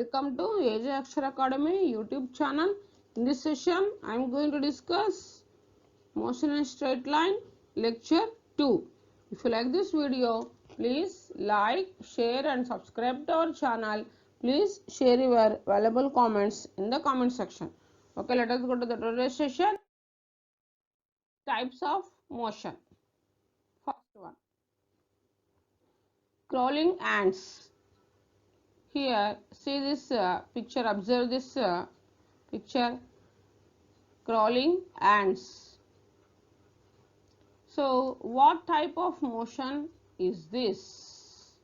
Welcome to AJ Akshara Academy YouTube channel. In this session, I am going to discuss motion in straight line lecture 2. If you like this video, please like, share and subscribe to our channel. Please share your valuable comments in the comment section. Okay, let us go to the today's session. Types of motion. First one, crawling ants. Here, see this picture, observe this picture, crawling ants. So, what type of motion is this?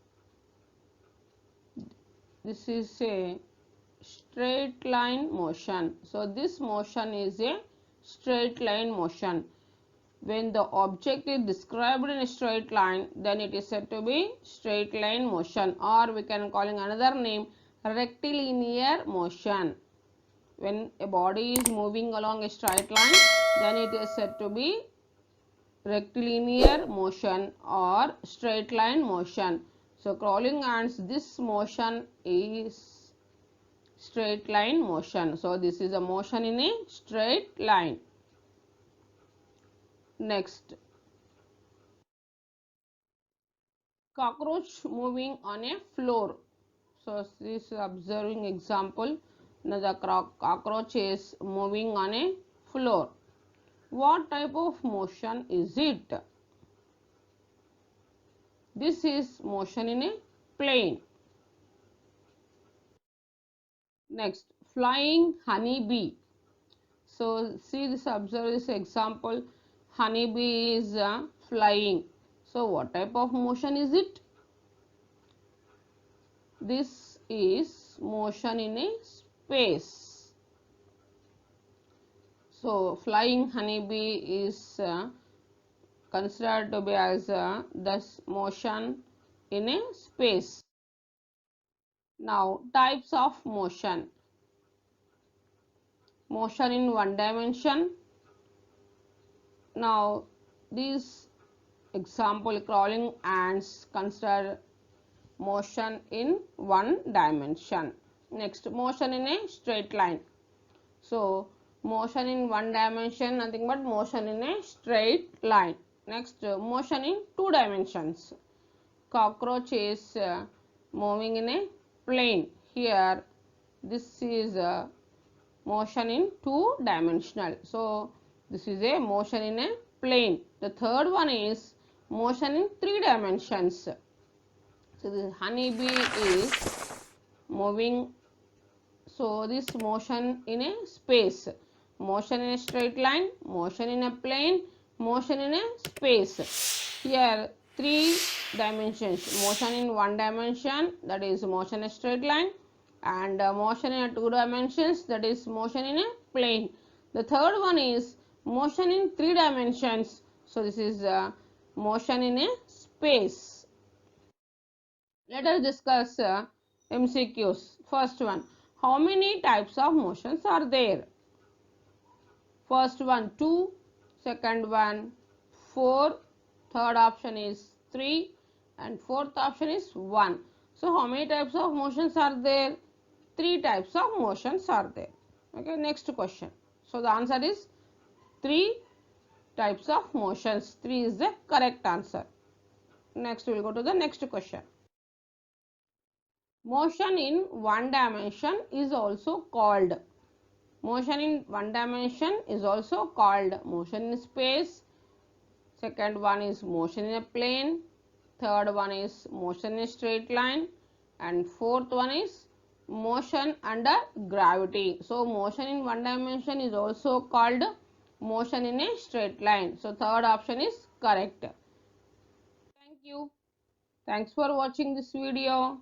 This is a straight line motion. So, this motion is a straight line motion. When the object is described in a straight line, then it is said to be straight line motion, or we can call in another name rectilinear motion. When a body is moving along a straight line, then it is said to be rectilinear motion or straight line motion. So, crawling ants, this motion is straight line motion. So, this is a motion in a straight line. Next, cockroach moving on a floor. So, this observing example. Now, the cockroach is moving on a floor. What type of motion is it? This is motion in a plane. Next, flying honeybee. So, see this, observe this example. Honeybee is flying. So, what type of motion is it? This is motion in a space. So, flying honeybee is considered to be as this motion in a space. Now, types of motion. Motion in one dimension. Now, these example crawling ants consider motion in one dimension. Next, motion in a straight line. So, motion in one dimension, nothing but motion in a straight line. Next, motion in two dimensions. Cockroach is moving in a plane. Here, this is motion in two dimensional. So, this is a motion in a plane. The third one is motion in three dimensions. So, the honeybee is moving. So, this motion in a space, motion in a straight line, motion in a plane, motion in a space. Here, three dimensions, motion in one dimension, that is motion in a straight line, and motion in a two dimensions, that is motion in a plane. The third one is motion in three dimensions. So, this is motion in a space. Let us discuss MCQs. First one, how many types of motions are there? First one 2, second one 4, third option is 3 and fourth option is 1. So, how many types of motions are there? 3 types of motions are there. Okay, next question. So, the answer is 3 types of motions. 3 is the correct answer. Next, we will go to the next question. Motion in one dimension is also called. Motion in one dimension is also called motion in space. Second one is motion in a plane. Third one is motion in a straight line. And fourth one is motion under gravity. So, motion in one dimension is also called motion in a straight line. So, third option is correct. Thank you. Thanks for watching this video.